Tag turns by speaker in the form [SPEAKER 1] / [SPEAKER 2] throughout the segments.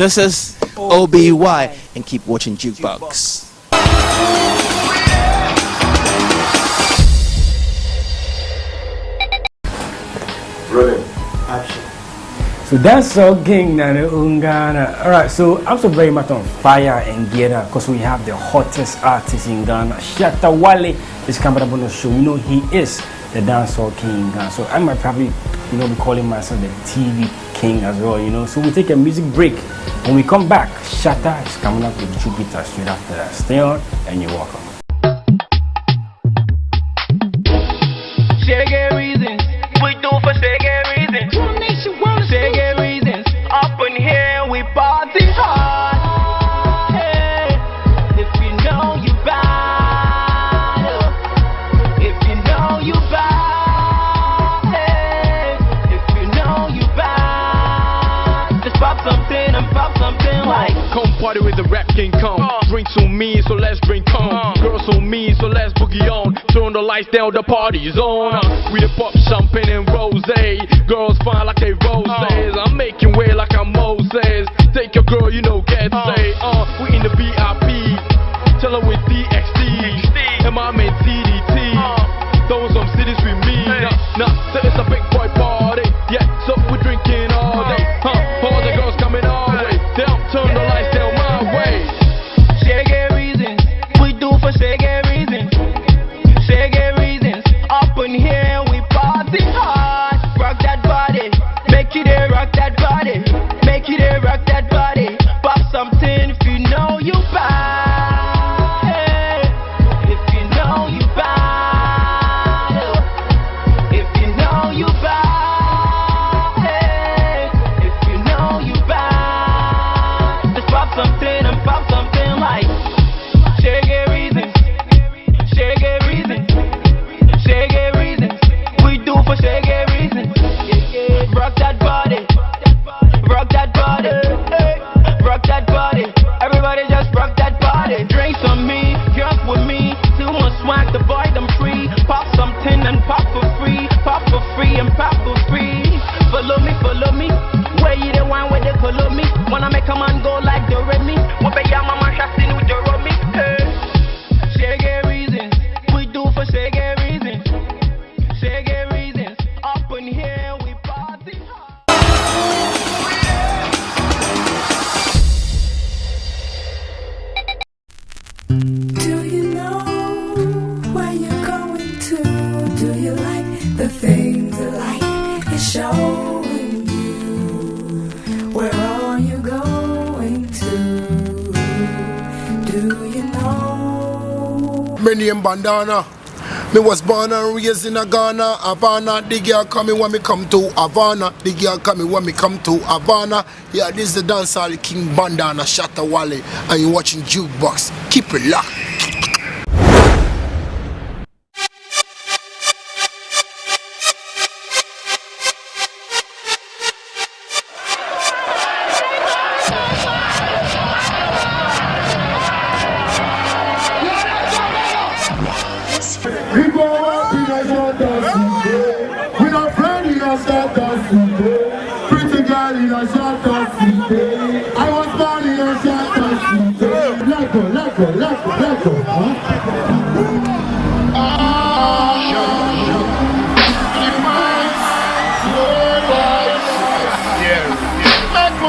[SPEAKER 1] This is OBY, and keep watching Jukebox.
[SPEAKER 2] Rolling. Action.
[SPEAKER 3] So that's all King Nana Ghana. Alright, so I'm so very much on fire and geared up because we have the hottest artist in Ghana. Shatta Wale is coming up on the show. You know he is the dancehall king in Ghana. So I might probably, be calling myself the TV king as well, So we take a music break. When we come back, Shatta is coming up with Jupiter straight after that. Stay on and you're welcome.
[SPEAKER 4] Shaggy reasons, we do for shaggy reasons. Shaggy reasons, up in here we party hard. Hey, if you know you bad, if you know you bad, hey, if you know you bad, just pop something and pop something like.
[SPEAKER 5] Come party with the rap king, come. Drinks on me, so let's drink come. Girls on me, so let's boogie on. Turn the lights down, the party's on. We the pop champagne and rose. Girls fine like they roses. I'm making way like I'm Moses. Take your girl, get say. We in the VIP. Tell her with DXD. And my man TDT. Those some cities with me. Nah, so it's a big boy party. Yeah, so we drinking all day. All the girls coming our way. They'll turn the lights down my way.
[SPEAKER 4] Shaggy reasons, we do for shaggy reasons. Shaggy reasons, up in here we party hard. Rock that body, make it a rock that body, make it a rock that body. Pop something if you know you bad. Hey, if you know you bad, if you know you bad, hey, if you know you bad, just pop something and pop something like. Shaggy reasons, shaggy reasons, shaggy reasons, we do for shaggy reasons. Rock that body, rock that body, hey, rock that body. Everybody just rock that body. Drinks on me, girls with me. Too much swag, the boy them free. Pop something and pop for free. Pop for free and pop for free. Follow me, follow me. Where you the one where they follow me? Wanna make a man go like the Remy? What be your mama shasting with the Romy? Hey, shaggy reasons, we do for shaggy reasons. Shaggy reasons, up in here we party hard.
[SPEAKER 6] Do you know where you're going to? Do you like the things that life is showing you? Where are you going to? Do you know?
[SPEAKER 7] My name Bandana. Me was born and raised in a Ghana, Havana. The girl coming when me come to Havana. The girl coming when me come to Havana. Yeah, this is the dancehall king Bandana, Shatta Wale, and you watching Jukebox. Keep it locked.
[SPEAKER 2] We go up in a shatta city. We not friend in a shatta city. Pretty girl in a shatta city. I was born in a shatta city. Let go,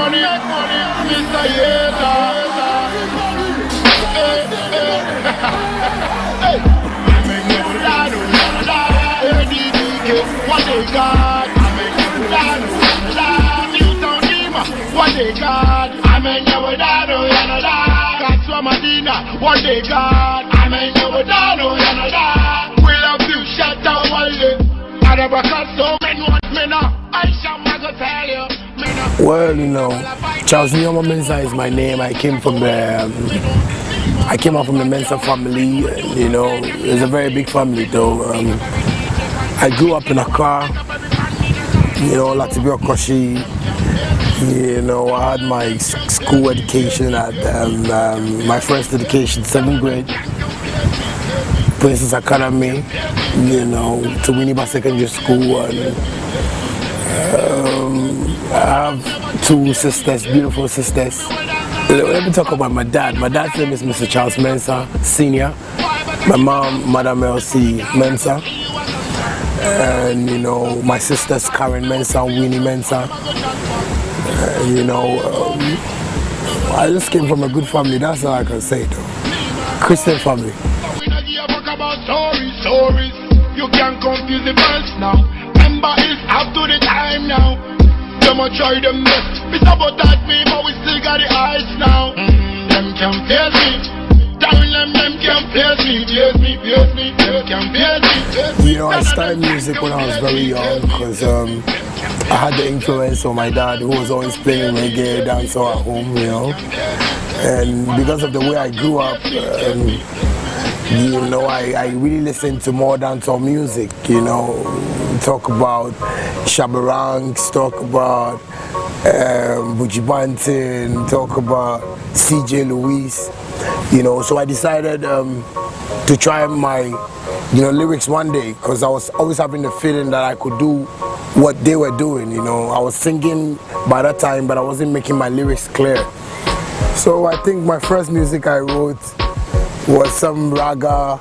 [SPEAKER 2] Make money, Mr. Yeta. What they got? What they got? I mean, you would know, that's what Medina. What they got? I mean, you would know, we love you, Shatta Wale. I never got so many ones, me now. I shall never tell you.
[SPEAKER 7] Well, Charles Nyoma Mensah is my name. I came out from the Mensah family. It's a very big family, though. I grew up in Accra, Latibia Koshi. I had my school education at my first education, 7th grade, Princess Academy, to Winneba Secondary School,
[SPEAKER 8] I have two sisters, beautiful sisters. Let me talk about my dad. My dad's name is Mr. Charles Mensah, Senior. My mom, Madam Elsie Mensah. And you know, my sisters Karen Mensah, Winnie Mensah. You know, I just came from a good family, that's all I can say though. Christian family.
[SPEAKER 2] Stories, you can't confuse the verse now. Remember, it's up to the time now. Them a try them best. We sabotage me, but we still got the eyes now. Them can face me. Tell them can face me. Them can face me.
[SPEAKER 8] You know, I started music when I was very young because I had the influence of my dad, who was always playing reggae, dancehall at home, you know. And because of the way I grew up, you know, I really listened to more dancehall music, you know. Talk about Shabarangs, talk about Buju Banton, talk about CJ Louis, you know. So I decided to try my, you know, lyrics one day, because I was always having the feeling that I could do what they were doing, you know. I was singing by that time, but I wasn't making my lyrics clear. So I think my first music I wrote was some raga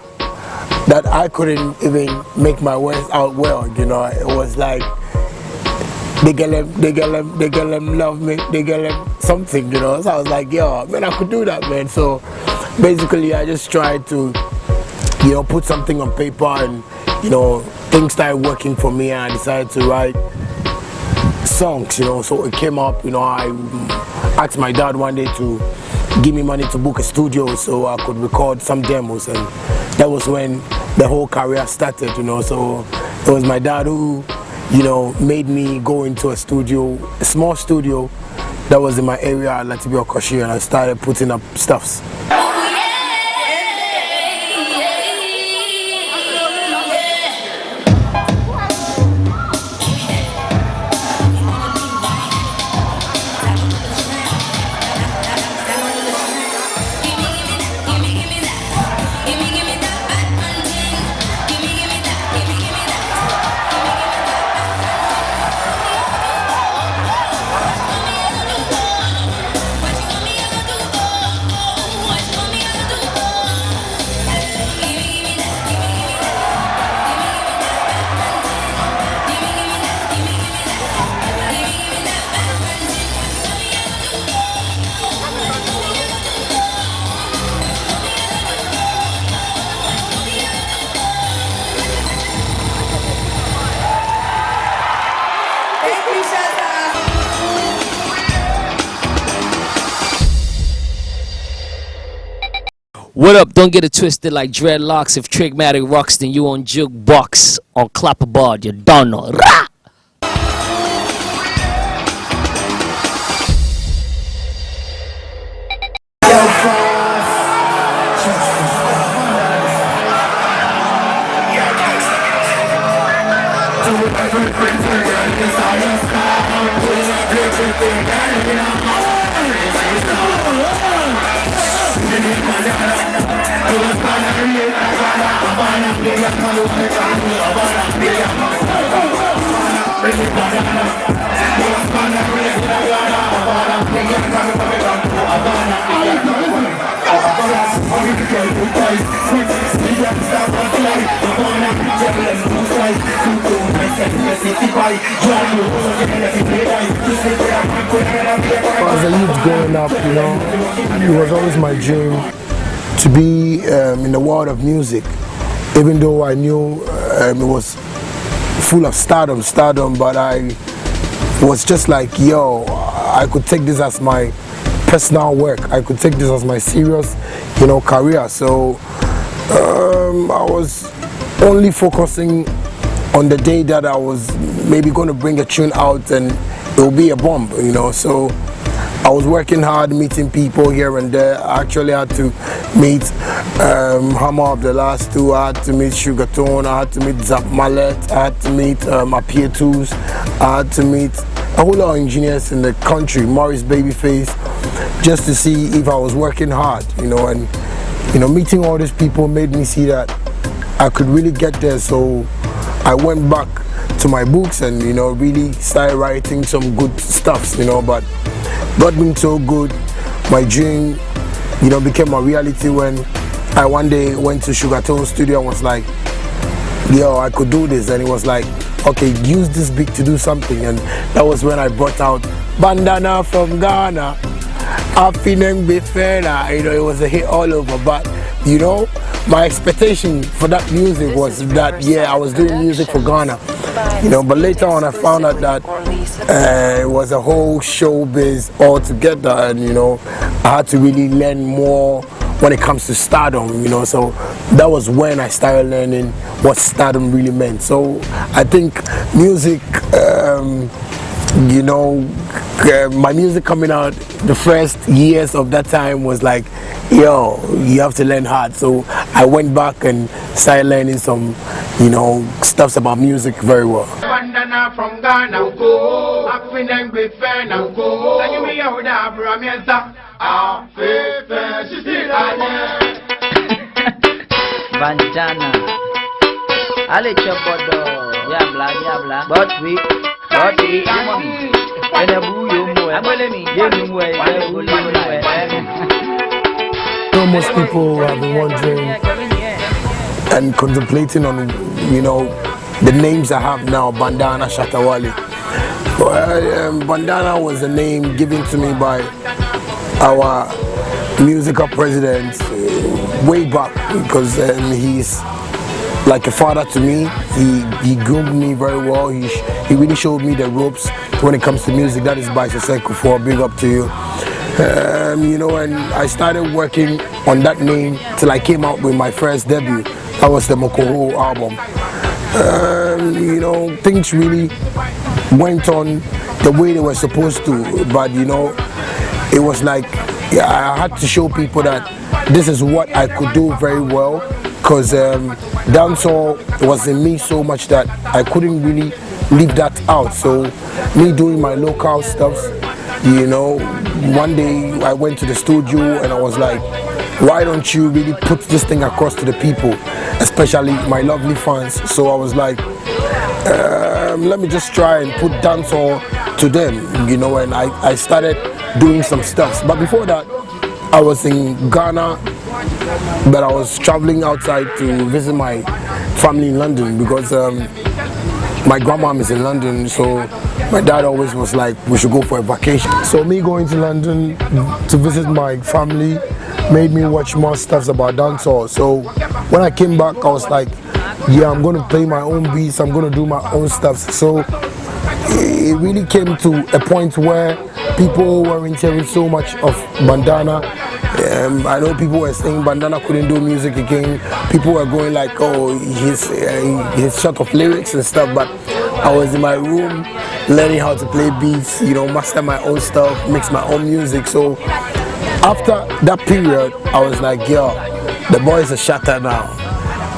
[SPEAKER 8] that I couldn't even make my words out well, you know. It was like, they get them love me, they get them something, you know. So I was like, yo, man, I could do that, man. So basically I just tried to, you know, put something on paper, and, you know, things started working for me, and I decided to write songs, you know. So it came up, you know, I asked my dad one day to give me money to book a studio so I could record some demos, and that was when the whole career started, you know. So it was my dad who, you know, made me go into a studio, a small studio that was in my area at Latibia Okoshi, and I started putting up stuffs.
[SPEAKER 9] What up? Don't get it twisted like dreadlocks. If Trigmatic rocks, then you on jukebox on clapperboard. You don't know. Rah!
[SPEAKER 8] As a youth growing up, you know, it was always my dream to be in the world of music, even though I knew it was full of stardom, but I was just like, yo, I could take this as my personal work, I could take this as my serious, you know, career. So I was only focusing on the day that I was maybe going to bring a tune out and it will be a bomb, you know. So I was working hard, meeting people here and there. I actually had to meet Hammer of the last two, I had to meet Sugartone, I had to meet Zap Mallet, I had to meet Apietus, I had to meet a whole lot of engineers in the country, Morris Babyface, just to see if I was working hard, you know. And you know, meeting all these people made me see that I could really get there. So I went back to my books and really started writing some good stuffs, but God being so good, my dream became a reality when I one day went to Sugartone studio and was like, yo, I could do this. And he was like, okay, use this beat to do something. And that was when I brought out Bandana from Ghana, Afineng Bifena. It was a hit all over. But my expectation for that music was that, I was doing music for Ghana. But later on I found out that it was a whole showbiz altogether, and I had to really learn more when it comes to stardom, so that was when I started learning what stardom really meant. So I think music, my music coming out the first years of that time was like, yo, you have to learn hard. So I went back and started learning some, stuffs about music very well.
[SPEAKER 2] Bandana from Ghana, go. Afineng Bifena, go. Tell me how that Bramiesa.
[SPEAKER 10] Bandana, Ale Chapodo, Yabla, but we, and a boo,
[SPEAKER 8] most people have been wondering and contemplating on, the names I have now, Bandana, Shatta, Wale. Bandana was a name given to me by our musical president way back, because he's like a father to me. He groomed me very well. He really showed me the ropes when it comes to music. That is by Soseko, for big up to you. And I started working on that name till I came out with my first debut. That was the Mokoho album. Things really went on the way they were supposed to, but it was like I had to show people that this is what I could do very well, because dancehall was in me so much that I couldn't really leave that out. So me doing my local stuff, one day I went to the studio and I was like, why don't you really put this thing across to the people, especially my lovely fans? So I was like, let me just try and put dancehall to them, and I started doing some stuff. But before that, I was in Ghana, but I was traveling outside to visit my family in London, because my grandmom is in London, so my dad always was like, we should go for a vacation. So me going to London to visit my family made me watch more stuff about dancehall. So when I came back, I was like, I'm going to play my own beats, I'm going to do my own stuff. So it really came to a point where people weren't hearing so much of Bandana. I know people were saying Bandana couldn't do music again. People were going like, oh, he's short of lyrics and stuff. But I was in my room learning how to play beats, master my own stuff, mix my own music. So after that period, I was like, yo, the boy is a shatta now.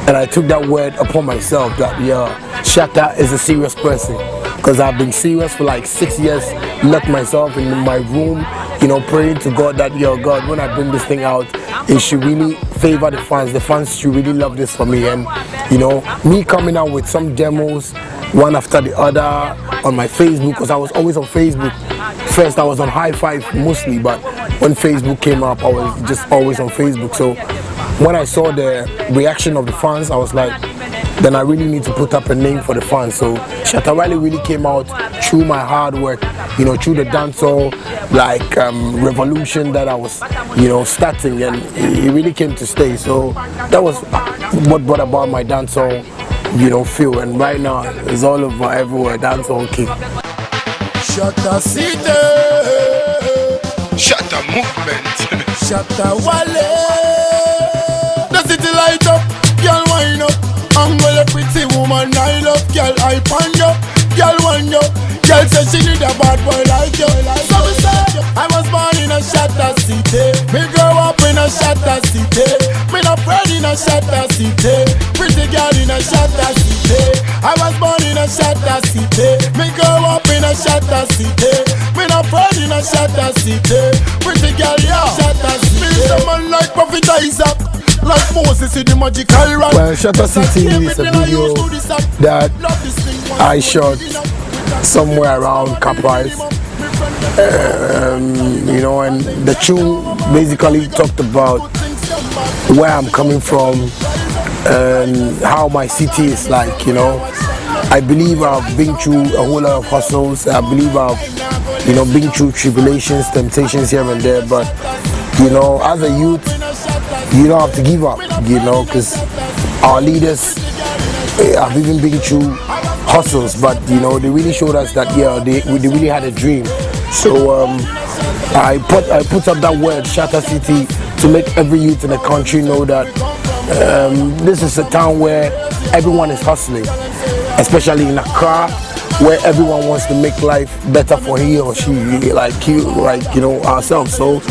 [SPEAKER 8] And I took that word upon myself that, Shatta is a serious person. Because I've been serious for like 6 years, locked myself in my room, praying to God that, God, when I bring this thing out, it should really favor the fans. The fans should really love this for me. And, me coming out with some demos, one after the other, on my Facebook, because I was always on Facebook. First, I was on High Five mostly, but when Facebook came up, I was just always on Facebook. So when I saw the reaction of the fans, I was like, then I really need to put up a name for the fans. So Shatta Wale really came out through my hard work, through the dancehall revolution that I was, starting, and it really came to stay. So that was what brought about my dancehall, feel. And right now it's all over everywhere, dancehall king.
[SPEAKER 7] Shatta City,
[SPEAKER 2] Shatta movement.
[SPEAKER 7] Shatta Wale. The city light up, girl wind up. Angle a pretty woman, I love, girl, I pan you. Girl want you, girl say she need a bad boy like you. So me say, I was born in a Shatta City. Me grow up in a Shatta City. Me not bred in a Shatta City. Pretty girl in a Shatta City. I was born in a Shatta City. Me grow up in a Shatta City. Me not bred in a Shatta City. Pretty girl in a Shatta City. Me someone like Prophet Isaac, like Moses in the magical rock.
[SPEAKER 8] Well, Shatta City is a video that I shot somewhere around Caprice. You know, and the tune basically talked about where I'm coming from and how my city is like, you know. I believe I've been through a whole lot of hustles. I believe I've, you know, been through tribulations, temptations here and there. But, you know, as a youth, you don't have to give up, you know, because our leaders have even been through hustles. But, you know, they really showed us that, yeah, they really had a dream. So I put up that word, Shatta City, to make every youth in the country know that this is a town where everyone is hustling, especially in Accra, where everyone wants to make life better for he or she, like you know, ourselves. So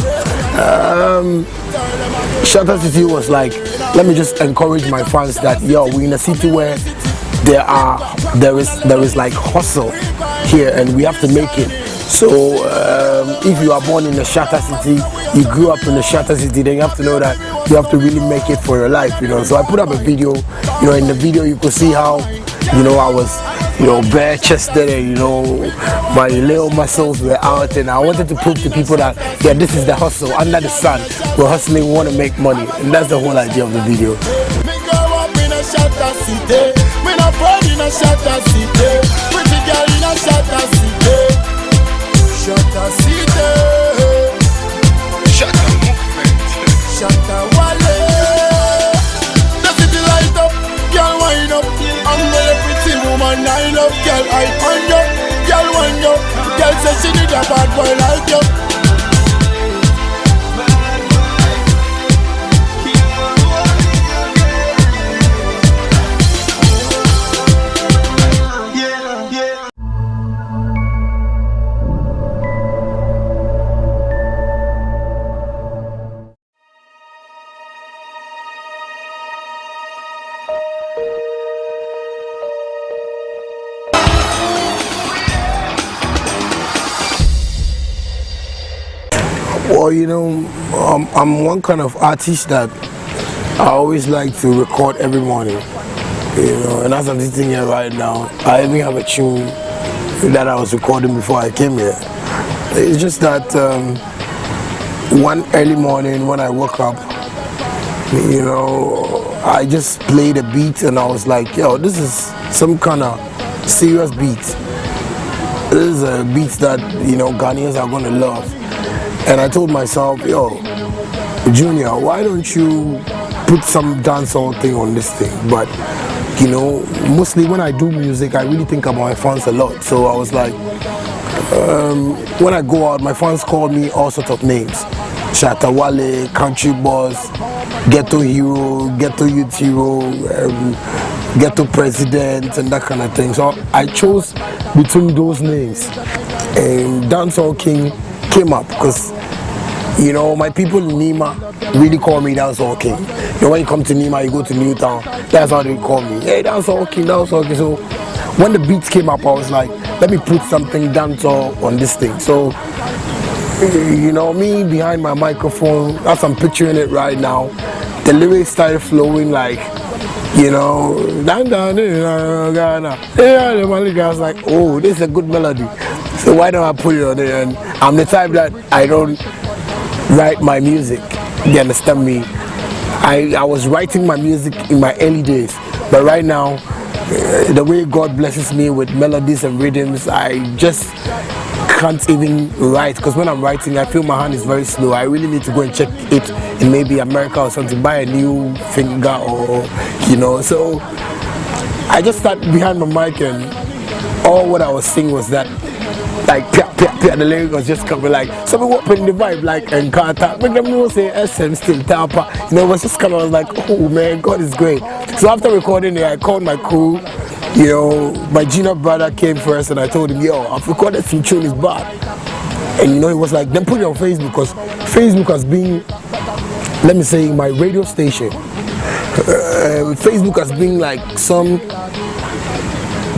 [SPEAKER 8] Shatta City was like, let me just encourage my fans that, yo, we're in a city where there is like hustle here, and we have to make it. So if you are born in the Shatta City, you grew up in the Shatta City, then you have to know that you have to really make it for your life, you know. So I put up a video, you know. In the video you could see how, you know, I was, you know, bare chested, and, you know, my little muscles were out, and I wanted to prove to people that, yeah, this is the hustle under the sun. We're hustling, we want to make money, and that's the whole idea of the video.
[SPEAKER 2] Me grow up in a Shatta City. Me not born in a Shatta City. Pretty girl in a Shatta City. Shatta City.
[SPEAKER 7] Shatta movement.
[SPEAKER 2] Shatta Wale. The city light up, girl wind up. I'm a pretty woman, I love girl. I find you, girl wind up. Girl says she need a bad boy like you.
[SPEAKER 8] Well, you know, I'm one kind of artist that I always like to record every morning, you know, and as I'm sitting here right now, I even have a tune that I was recording before I came here. It's just that one early morning when I woke up, you know, I just played a beat and I was like, yo, this is some kind of serious beat. This is a beat that, you know, Ghanaians are going to love. And I told myself, yo, Junior, why don't you put some dancehall thing on this thing? But, you know, mostly when I do music, I really think about my fans a lot. So I was like, when I go out, my fans call me all sorts of names. Shatta Wale, Country Boss, Ghetto Hero, Ghetto Youth Hero, Ghetto President, and that kind of thing. So I chose between those names. And Dancehall King came up because, you know, my people in Nima really call me Dancehall King. You know, when you come to Nima, you go to Newtown, that's how they call me. Hey, Dancehall King, Dancehall King. So when the beats came up, I was like, let me put something dancehall on this thing. So, you know, me behind my microphone, as I'm picturing it right now, the lyrics started flowing like, you know, I was like, oh, this is a good melody. So why don't I put it on there? And I'm the type that I don't write my music. You understand me? I was writing my music in my early days, but right now, the way God blesses me with melodies and rhythms, I just can't even write, because when I'm writing, I feel my hand is very slow. I really need to go and check it in maybe America or something, buy a new finger or, you know. So I just sat behind the mic and all what I was singing was that, like, the lyric was just coming like, so we open the vibe like Encarta, make them know say SM still Tapa. You know, it was just kind of, I was like, oh man, God is great. So after recording it, I called my crew. You know, my junior brother came first and I told him, yo, I've recorded some tune, is bad. And you know, he was like, then put it on Facebook, because Facebook has been, let me say, my radio station. Facebook has been like some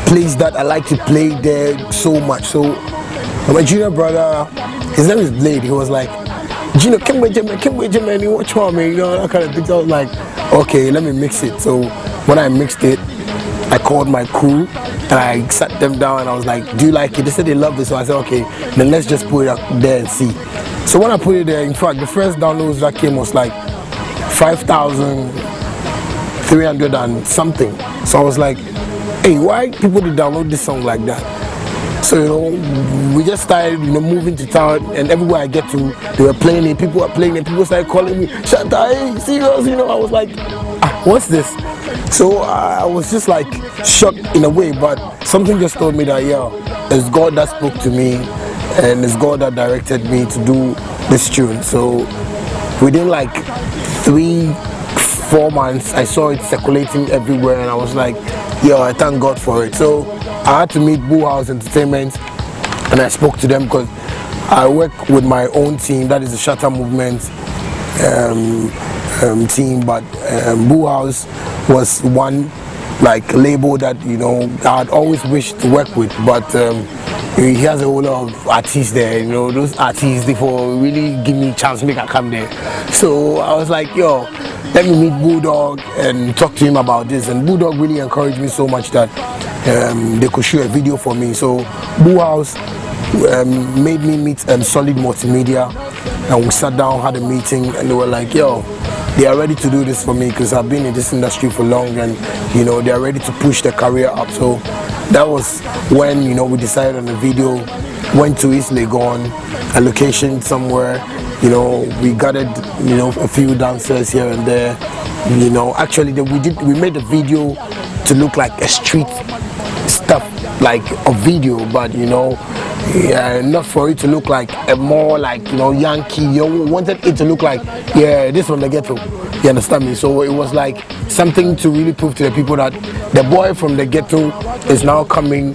[SPEAKER 8] place that I like to play there so much. So my junior brother, his name is Blade, he was like, Gino, come with Jimmy, watch me, you know, that kind of thing. So I was like, okay, let me mix it. So when I mixed it, I called my crew and I sat them down and I was like, do you like it? They said they love it, so I said, okay, then let's just put it up there and see. So when I put it there, in fact, the first downloads that came was like 5,300 and something. So I was like, hey, why people to download this song like that? So, you know, we just started, you know, moving to town, and everywhere I get to, they were playing it, people were playing it, people started calling me, shatta, hey, serious, you know, I was like, what's this? So I was just like shocked in a way, but something just told me that, yeah, it's God that spoke to me, and it's God that directed me to do this tune. So within like 3-4 months, I saw it circulating everywhere, and I was like, yeah, I thank God for it. So I had to meet Boo House Entertainment, and I spoke to them because I work with my own team, that is the Shatta movement team, but Boo House was one like label that, you know, I had always wished to work with, but he has a whole lot of artists there, you know, those artists, they for really give me a chance to make I come there. So I was like, yo, let me meet Bulldog and talk to him about this, and Bulldog really encouraged me so much that they could shoot a video for me. So Boo House made me meet Solid Multimedia, and we sat down, had a meeting, and they were like, yo, they are ready to do this for me because I've been in this industry for long, and, you know, they are ready to push their career up. So that was when, you know, we decided on the video, went to East Legon, a location somewhere, you know, we gathered, you know, a few dancers here and there, you know. Actually, we made a video to look like a street stuff, like a video, but, you know, not for it to look like a more like, you know, Yankee. You wanted it to look like, yeah, this from the ghetto. You understand me? So it was like something to really prove to the people that the boy from the ghetto is now coming,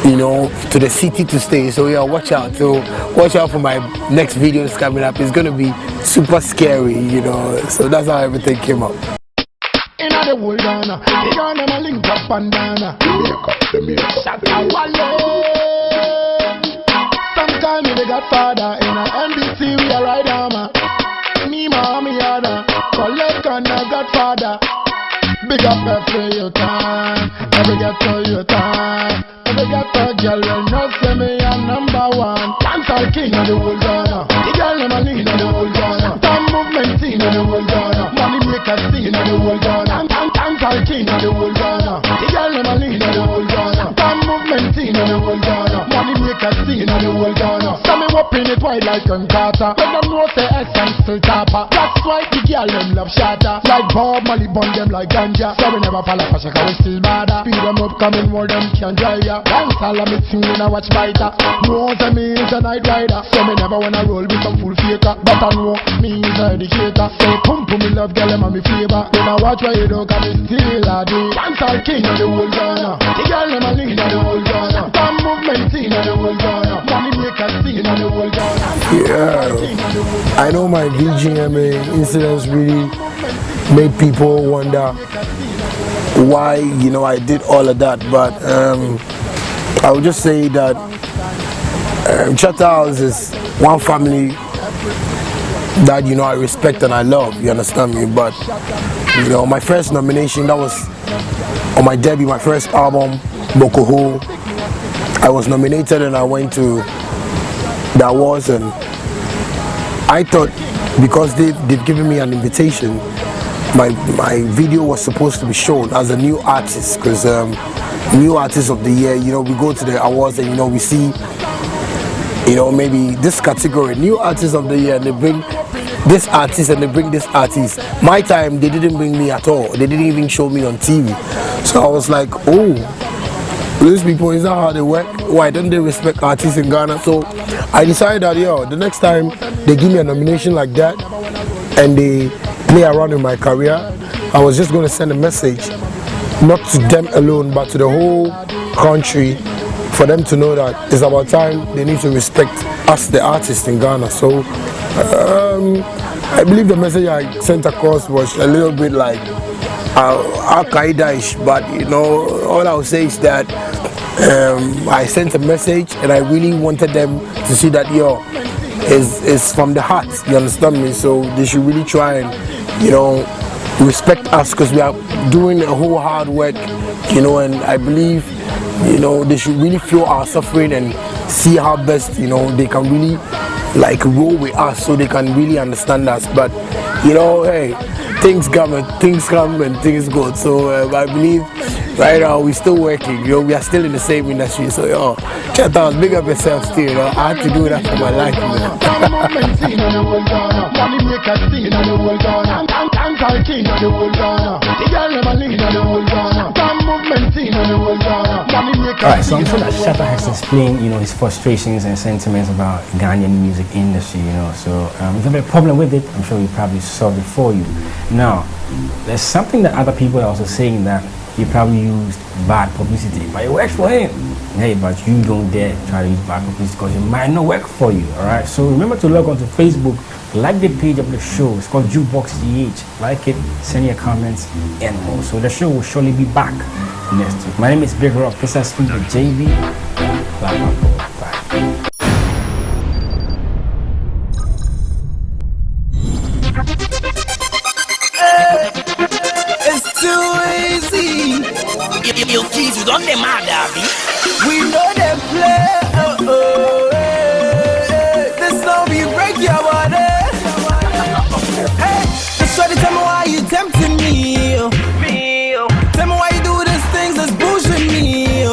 [SPEAKER 8] you know, to the city to stay. So yeah, watch out. So watch out for my next videos coming up. It's gonna be super scary, you know. So that's how everything came up.
[SPEAKER 2] In the whole Ghana, the Ghana ma link up bandana. Shatta Wale. Sometime me the Godfather in a NBC we a ride armor. Me mommy yada, collect on the Godfather. Big up every your time, every get to your time. Every get to girl will not say me a number one. Dancehall king of the whole Ghana. The girl them a lead of the whole Ghana. Time movement scene of the whole Ghana. Money maker scene of the whole Ghana. Dancehall king of the whole Ghana. The girl them a lead of the whole Ghana. Time movement scene of the whole Ghana. Money maker scene of the whole Ghana. So me whopping it wide like Carter. When them know say essence still tapper. That's why the girl them love shatta. Like Bob Marley bun them like ganja. So we never fall off a shaka, we still bother. Feed them up coming more them can drive ya. Dancehall a me thing when I watch fighter. Know say me is a night rider. So me never wanna roll with some full faker. But I know me is a educator. Say pum pum me love girl them a me flavor. When I watch where you don't come me still a do. Dancehall king of the whole Ghana. The girl them a lead of the whole Ghana. Time movement scene of the whole Ghana. Money maker scene of the whole Ghana.
[SPEAKER 8] Yeah, I know my VGMA incidents really made people wonder why, you know, I did all of that, but I would just say that Shatta House is one family that, you know, I respect and I love, you understand me. But, you know, my first nomination, that was on my debut, my first album, Bokoho. I was nominated and I went to the awards, and I thought because they've given me an invitation, my video was supposed to be shown as a new artist, because new artist of the year, you know, we go to the awards and, you know, we see, you know, maybe this category, new artist of the year, and they bring this artist and they bring this artist. My time, they didn't bring me at all. They didn't even show me on TV. So I was like, oh, these people, is that how they work? Why don't they respect artists in Ghana? So I decided that, yo, the next time they give me a nomination like that and they play around in my career, I was just going to send a message, not to them alone, but to the whole country, for them to know that it's about time they need to respect us, the artists in Ghana. So I believe the message I sent across was a little bit like Al-Qaeda-ish, but, you know, all I would say is that I sent a message and I really wanted them to see that, yo, it's from the heart, you understand me? So they should really try and, you know, respect us because we are doing a whole hard work, you know, and I believe, you know, they should really feel our suffering and see how best, you know, they can really like roll with us so they can really understand us. But, you know, hey, things come and things go. So I believe right now we're still working, you know, we are still in the same industry. So, yo, Shatta, big up yourself still, you know, I had to do that for my life, man.
[SPEAKER 3] Alright, so I'm sure that Shatta has explained, you know, his frustrations and sentiments about Ghanaian music industry, you know. So if you have a problem with it, I'm sure he probably solved it for you. Now, there's something that other people are also saying that he probably used bad publicity, but it works for him. Hey, but you don't dare try to use bad publicity because it might not work for you. Alright, so remember to log on to Facebook, like the page of the show. It's called Jukebox GH. Like it, send your comments, and more. So the show will surely be back next week. My name is Big Rock. This has been the JV. Bye.
[SPEAKER 11] It's too easy. You kids, you don't demand that. We know they play. This song be break your body. Hey, just try to tell me why you tempting me. Tell me why you do these things that's bullshit me.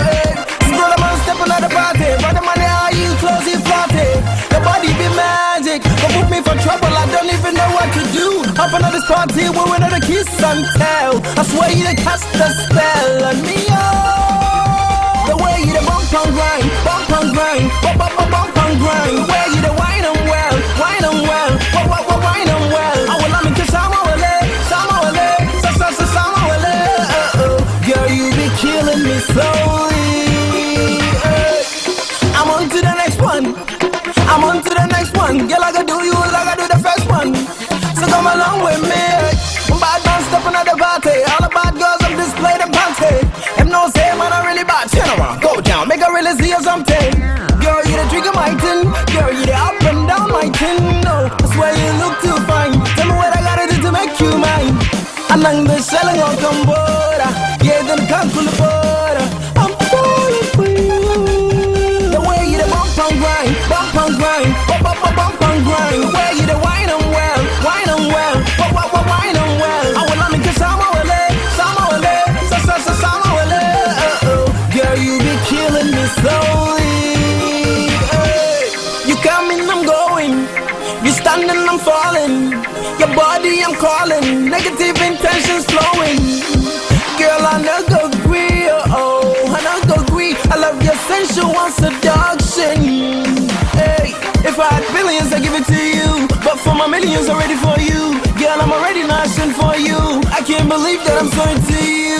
[SPEAKER 11] Hey, brother man stepping out the party. Brother man, how you close you party. Your body be magic. Don't put me for trouble. I don't even know what to do. Up another party, we're another kiss and tell. I swear you to cast a spell on me, the way you the bump and grind, bump and grind, bump and grind. The way you the wine and well, wine and well, wine and well. I will love kiss Sama Wale. Girl, you be killing me slowly. I'm on to the next one. Girl, I gotta do you like I do the first one. So come along with me. Bad man stepping at the party. All the bad girls I'm display the panty. If no say man I really bad. Turn around, go down, make her really see something. Girl, you the trigger my tin. Girl, you the up and down my tin. No, I swear you look too fine. Tell me what I gotta do to make you mine. And I'm the selling on Cambodia. Yeah, then can't pull the border. I'm falling for you. The way you the bump and grind, bump and grind, bump and grind. The way you the wine and well, wine and well, wine and well. I will love me kiss Sama Wale. Girl, you be killing me slowly. Hey. You coming, I'm going. You standing, I'm falling. Your body, I'm calling. Negative intentions flowing. Girl, I never agree. I never agree. I love your sensual seduction. Hey, if I had billions, I give it to you. But for my millions, I'm ready for you. Girl, I'm already gnashing for you. I can't believe that I'm so into you.